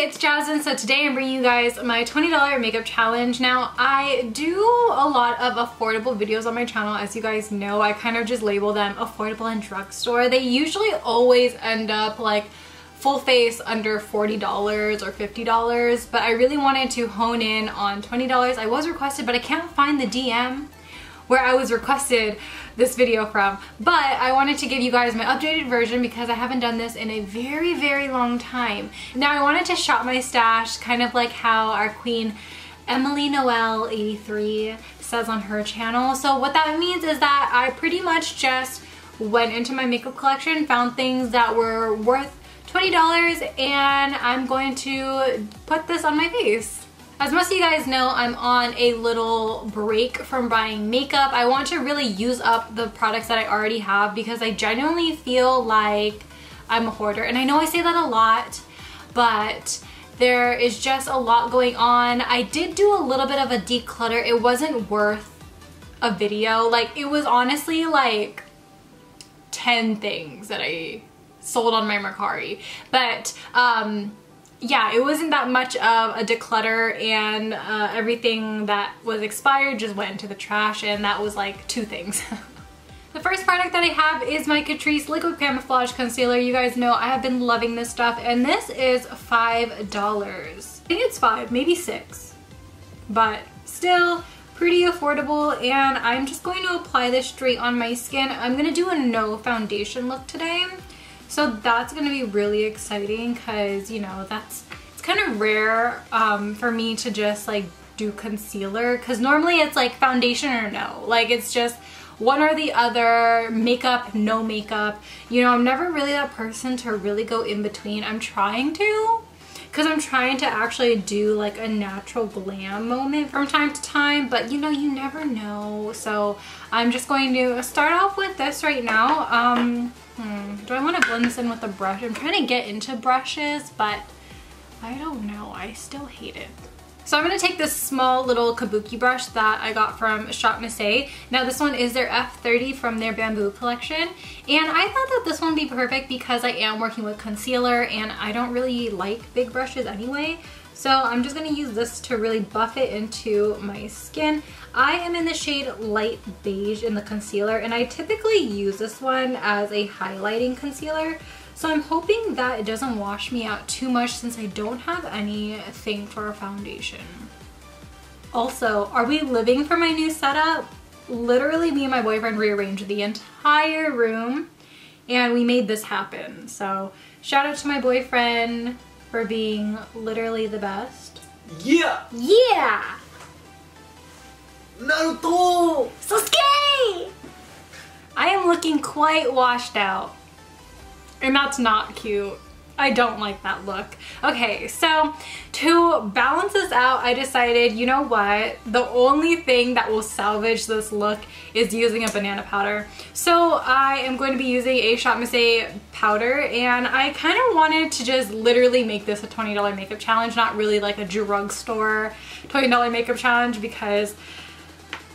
it's Jasmine. So today I'm bringing you guys my $20 makeup challenge. Now I do a lot of affordable videos on my channel. As you guys know, I kind of just label them affordable and drugstore. They usually always end up like full face under $40 or $50, but I really wanted to hone in on $20. I was requested, but I can't find the DM where I was requested this video from, but I wanted to give you guys my updated version because I haven't done this in a very long time. Now I wanted to shop my stash, kind of like how our queen Emily Noel 83 says on her channel. So what that means is that I pretty much just went into my makeup collection, found things that were worth $20, and I'm going to put this on my face. As most of you guys know, I'm on a little break from buying makeup. I want to really use up the products that I already have because I genuinely feel like I'm a hoarder. And I know I say that a lot, but there is just a lot going on. I did do a little bit of a declutter. It wasn't worth a video. Like, it was honestly like 10 things that I sold on my Mercari. But yeah, it wasn't that much of a declutter, and everything that was expired just went into the trash, and that was like 2 things. The first product that I have is my Catrice Liquid Camouflage Concealer. You guys know I have been loving this stuff, and this is $5. I think it's 5, maybe 6, but still pretty affordable, and I'm just going to apply this straight on my skin. I'm gonna do a no foundation look today. So that's gonna be really exciting because, you know, it's kind of rare for me to just like do concealer, because normally it's like foundation or no. Like, it's just one or the other, makeup, no makeup. You know, I'm never really that person to really go in between. I'm trying to, because I'm trying to actually do like a natural glam moment from time to time, but you know, you never know. So I'm just going to start off with this right now. Do I want to blend this in with a brush? I'm trying to get into brushes, but I don't know. I still hate it. So I'm going to take this small little kabuki brush that I got from ShopMissA A. Now this one is their F30 from their bamboo collection, and I thought that this one would be perfect because I am working with concealer and I don't really like big brushes anyway. So I'm just going to use this to really buff it into my skin. I am in the shade Light Beige in the concealer, and I typically use this one as a highlighting concealer. So I'm hoping that it doesn't wash me out too much since I don't have anything for a foundation. Also, are we living for my new setup? Literally, me and my boyfriend rearranged the entire room and we made this happen. So shout out to my boyfriend for being literally the best. Yeah! Yeah! Naruto! Sasuke! I am looking quite washed out. And that's not cute. I don't like that look. Okay, so to balance this out, I decided, you know what? The only thing that will salvage this look is using a banana powder. So I am going to be using a ShopMissA powder, and I kind of wanted to just literally make this a $20 makeup challenge, not really like a drugstore $20 makeup challenge, because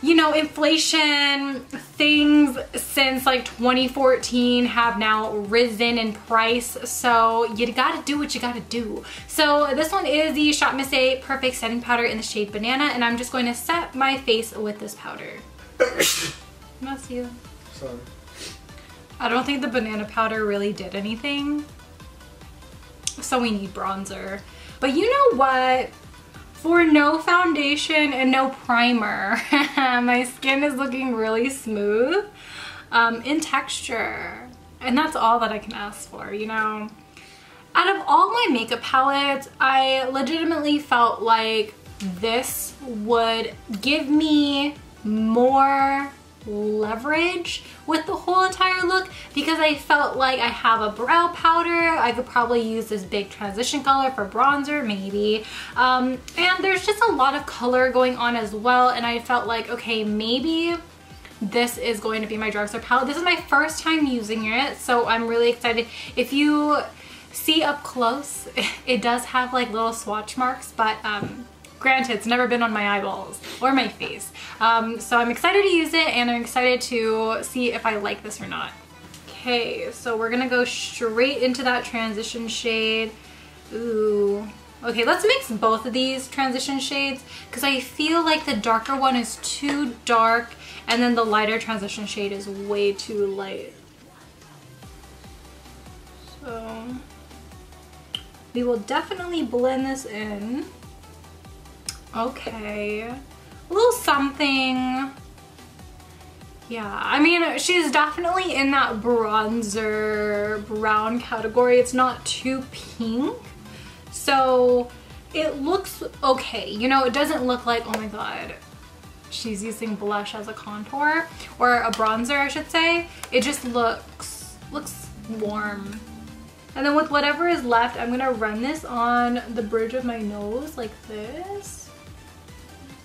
you know, inflation, things since like 2014 have now risen in price, so you gotta do what you gotta do. So this one is the ShopMissA Perfect Setting Powder in the shade Banana, and I'm just going to set my face with this powder. Bless you. Sorry. I don't think the banana powder really did anything, so we need bronzer. But you know what? For no foundation and no primer, my skin is looking really smooth in texture. And that's all that I can ask for, you know? Out of all my makeup palettes, I legitimately felt like this would give me more leverage with the whole entire look, because I felt like I have a brow powder. I could probably use this big transition color for bronzer, maybe. And there's just a lot of color going on as well, and I felt like, okay, maybe this is going to be my drugstore palette. This is my first time using it, so I'm really excited. If you see up close, it does have like little swatch marks, but granted, it's never been on my eyeballs or my face. So I'm excited to use it, and I'm excited to see if I like this or not. Okay, so we're gonna go straight into that transition shade. Ooh, Okay, let's mix both of these transition shades because I feel like the darker one is too dark and then the lighter transition shade is way too light. So we will definitely blend this in. Okay, a little something. Yeah, I mean, she's definitely in that bronzer brown category. It's not too pink, so it looks okay. You know, it doesn't look like, oh my god, she's using blush as a contour or a bronzer, I should say. It just looks warm. And then with whatever is left, I'm gonna run this on the bridge of my nose like this,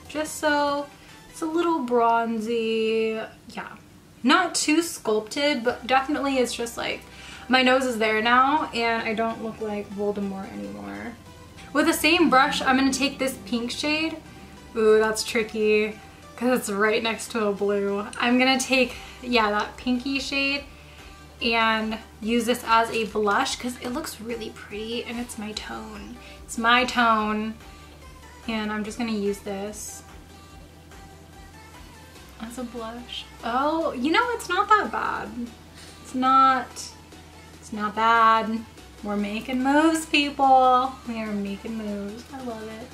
just so it's a little bronzy. Yeah, not too sculpted, but definitely it's just like my nose is there now and I don't look like Voldemort anymore. With the same brush, I'm gonna take this pink shade. Ooh, that's tricky because it's right next to a blue. I'm gonna take, yeah, that pinky shade and use this as a blush because it looks really pretty and it's my tone. It's my tone. And I'm just gonna use this as a blush. Oh, you know, it's not that bad. It's not bad. We're making moves, people. We are making moves. I love it.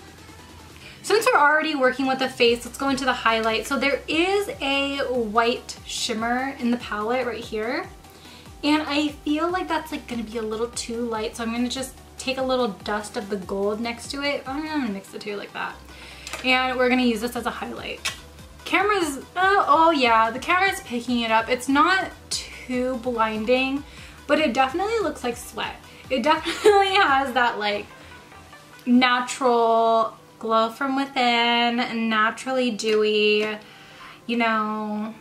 Since we're already working with the face, let's go into the highlight. So there is a white shimmer in the palette right here. And I feel like that's like gonna be a little too light. So I'm gonna just take a little dust of the gold next to it. I'm gonna mix the two like that. And we're gonna use this as a highlight. Camera's, oh yeah, the camera's picking it up. It's not too blinding, but it definitely looks like sweat. It definitely has that like natural glow from within, naturally dewy, you know,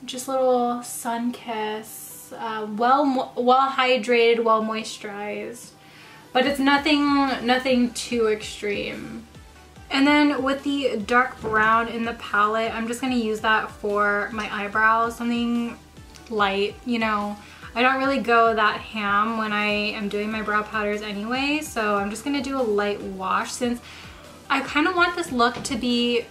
just a little sun kiss. Well hydrated, well moisturized, but it's nothing too extreme. And then with the dark brown in the palette, I'm just gonna use that for my eyebrows, something light, you know. I don't really go that ham when I am doing my brow powders anyway, so I'm just gonna do a light wash since I kind of want this look to be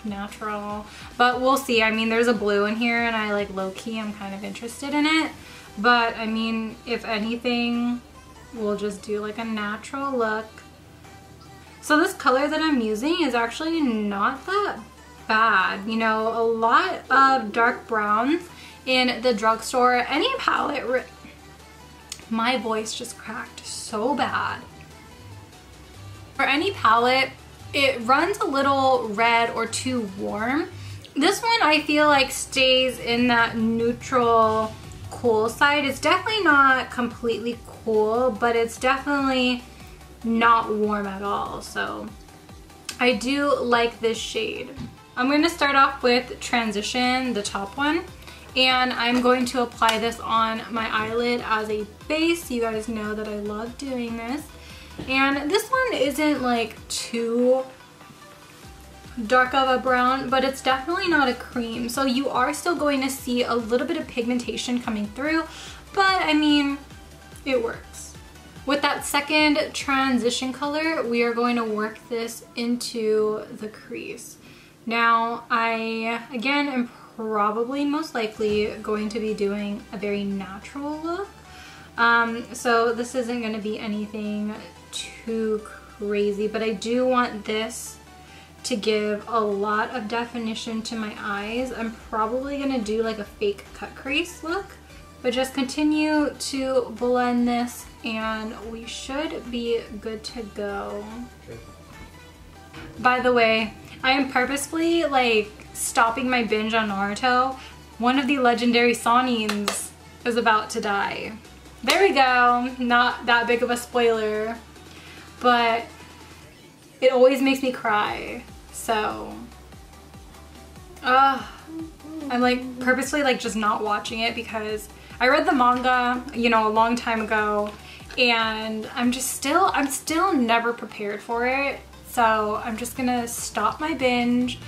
natural, but we'll see. I mean, there's a blue in here and I like low-key I'm kind of interested in it, but I mean, if anything, we'll just do like a natural look. So this color that I'm using is actually not that bad. You know, a lot of dark browns in the drugstore, any palette, my voice just cracked so bad. For any palette, it runs a little red or too warm. This one I feel like stays in that neutral cool side. It's definitely not completely cool, but it's definitely not warm at all. So I do like this shade. I'm going to start off with Transition, the top one, and I'm going to apply this on my eyelid as a base. You guys know that I love doing this. And this one isn't like too dark of a brown, but it's definitely not a cream. So you are still going to see a little bit of pigmentation coming through, but I mean, it works. With that second transition color, we are going to work this into the crease. Now, I, again, am probably most likely going to be doing a very natural look. So this isn't going to be anything too crazy, but I do want this to give a lot of definition to my eyes. I'm probably going to do like a fake cut crease look, but just continue to blend this and we should be good to go. Okay. By the way, I am purposefully like stopping my binge on Naruto. One of the legendary Sanins is about to die. There we go, not that big of a spoiler, but it always makes me cry, so I'm like purposely like just not watching it because I read the manga, you know, a long time ago, and I'm still never prepared for it, so I'm just gonna stop my binge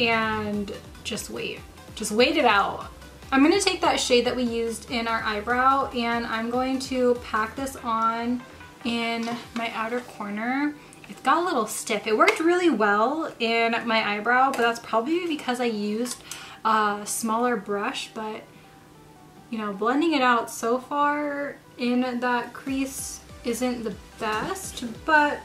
and just wait it out. I'm going to take that shade that we used in our eyebrow and I'm going to pack this on in my outer corner. It's got a little stiff. It worked really well in my eyebrow, but that's probably because I used a smaller brush, but you know, blending it out so far in that crease isn't the best, but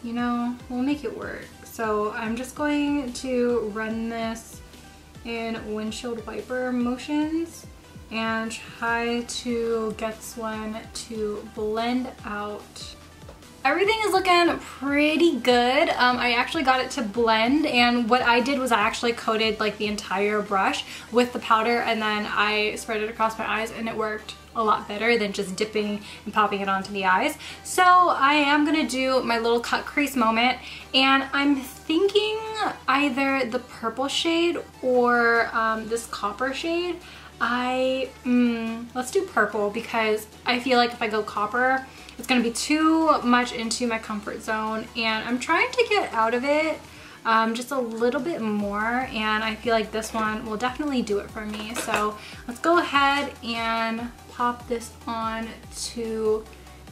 you know, we'll make it work. So I'm just going to run this in windshield wiper motions and try to get this one to blend out. Everything is looking pretty good. I actually got it to blend, and what I did was I actually coated like the entire brush with the powder and then I spread it across my eyes, and it worked a lot better than just dipping and popping it onto the eyes. So I am gonna do my little cut crease moment, and I'm thinking either the purple shade or this copper shade. Let's do purple, because I feel like if I go copper, it's gonna be too much into my comfort zone, and I'm trying to get out of it just a little bit more, and I feel like this one will definitely do it for me. So let's go ahead and pop this on to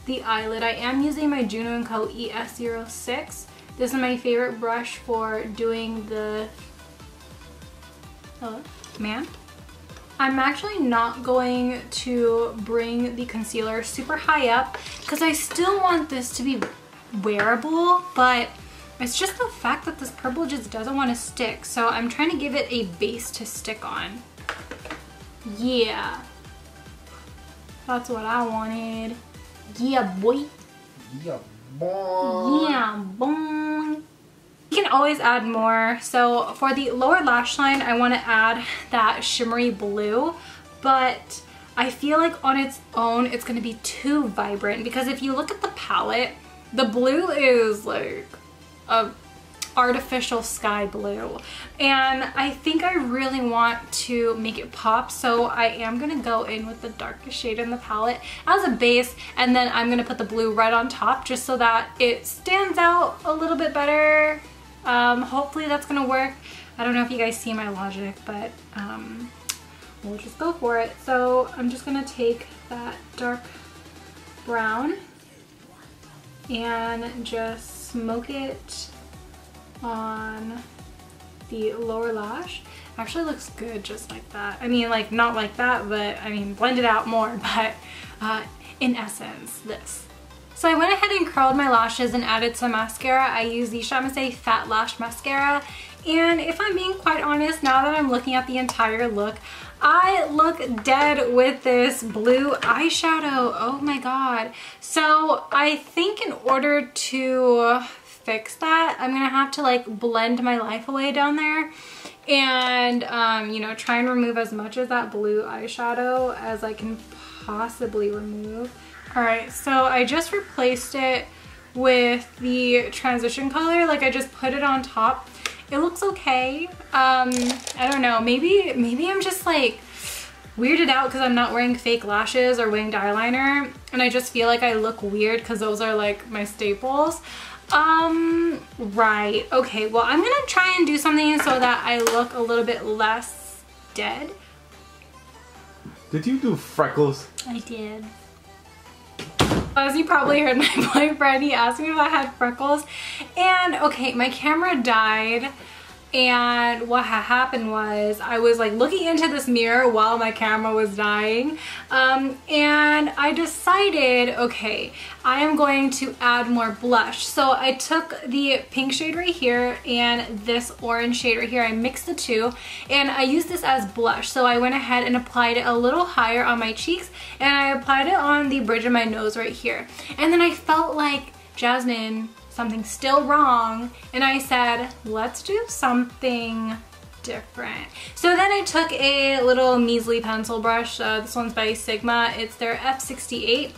the eyelid. I am using my Juno&Co ES06. This is my favorite brush for doing the... Hello? Man? I'm actually not going to bring the concealer super high up because I still want this to be wearable, but it's just the fact that this purple just doesn't want to stick. So I'm trying to give it a base to stick on. Yeah. That's what I wanted. Yeah, boy. Yeah, boy. Yeah, boy. You can always add more. So for the lower lash line, I want to add that shimmery blue, but I feel like on its own, it's going to be too vibrant, because if you look at the palette, the blue is like a artificial sky blue, and I think I really want to make it pop, so I am going to go in with the darkest shade in the palette as a base, and then I'm going to put the blue right on top just so that it stands out a little bit better. Hopefully that's going to work. I don't know if you guys see my logic, but we'll just go for it. So I'm just going to take that dark brown and just smoke it on the lower lash. Actually looks good just like that. I mean, like not like that, but I mean blend it out more, but in essence this. So I went ahead and curled my lashes and added some mascara. I used the ShopMissA Fat Lash Mascara, and if I'm being quite honest, now that I'm looking at the entire look, I look dead with this blue eyeshadow. Oh my god. So I think in order to fix that, I'm gonna have to like blend my life away down there and you know, try and remove as much of that blue eyeshadow as I can possibly remove. Alright, so I just replaced it with the transition color. Like I just put it on top. It looks okay. I don't know, maybe I'm just like weirded out because I'm not wearing fake lashes or winged eyeliner, and I just feel like I look weird because those are like my staples. Right, okay, well I'm gonna try and do something so that I look a little bit less dead. Did you do freckles? I did. As you probably heard my boyfriend, he asked me if I had freckles, and okay, my camera died, and what happened was I was like looking into this mirror while my camera was dying, and I decided, okay, I am going to add more blush. So I took the pink shade right here and this orange shade right here. I mixed the two and I used this as blush. So I went ahead and applied it a little higher on my cheeks, and I applied it on the bridge of my nose right here. And then I felt like, Jasmine, something's still wrong, and I said, let's do something different. So then I took a little measly pencil brush. This one's by Sigma. It's their F68,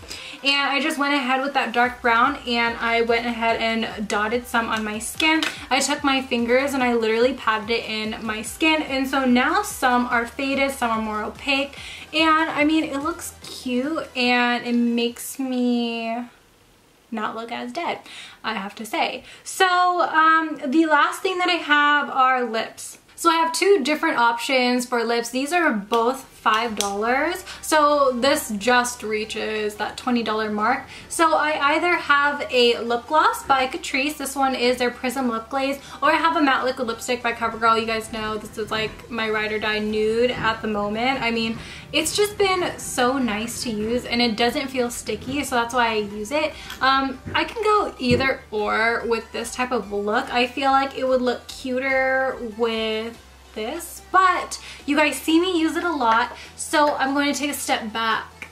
and I just went ahead with that dark brown and I went ahead and dotted some on my skin. I took my fingers and I literally patted it in my skin, and so now some are faded, some are more opaque, and I mean it looks cute and it makes me not look as dead, I have to say. So the last thing that I have are lips. So I have two different options for lips. These are both $5. So this just reaches that $20 mark. So I either have a lip gloss by Catrice. This one is their Prism Lip Glaze, or I have a matte liquid lipstick by CoverGirl. You guys know this is like my ride or die nude at the moment. I mean, it's just been so nice to use and it doesn't feel sticky, so that's why I use it. I can go either or with this type of look. I feel like it would look cuter with this, but you guys see me use it a lot, so I'm going to take a step back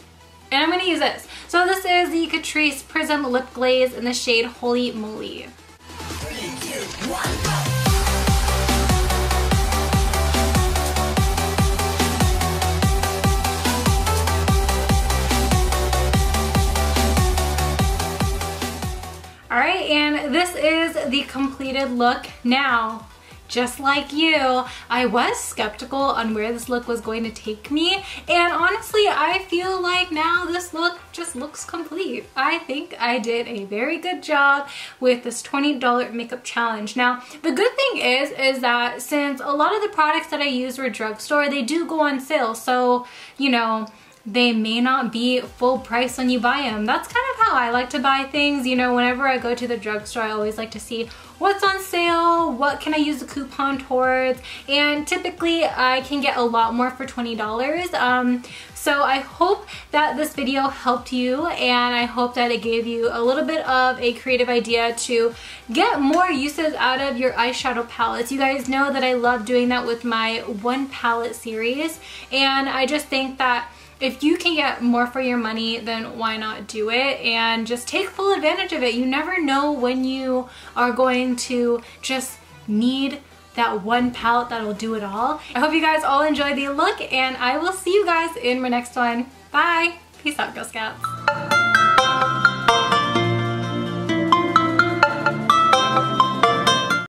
and I'm going to use this. So this is the Catrice Prism Lip Glaze in the shade Holy Moly. 3, 2, 1, go! Alright, and this is the completed look. Now, just like you, I was skeptical on where this look was going to take me, and honestly, I feel like now this look just looks complete. I think I did a very good job with this $20 makeup challenge. Now, the good thing is that since a lot of the products that I use were drugstore, they do go on sale, so, you know, they may not be full price when you buy them. That's kind of how I like to buy things. You know, whenever I go to the drugstore, I always like to see what's on sale, what can I use the coupon towards, and typically I can get a lot more for $20. So I hope that this video helped you, and I hope that it gave you a little bit of a creative idea to get more uses out of your eyeshadow palettes. You guys know that I love doing that with my one palette series, and I just think that if you can get more for your money, then why not do it and just take full advantage of it. You never know when you are going to just need that one palette that'll do it all. I hope you guys all enjoyed the look, and I will see you guys in my next one. Bye! Peace out, Girl Scouts.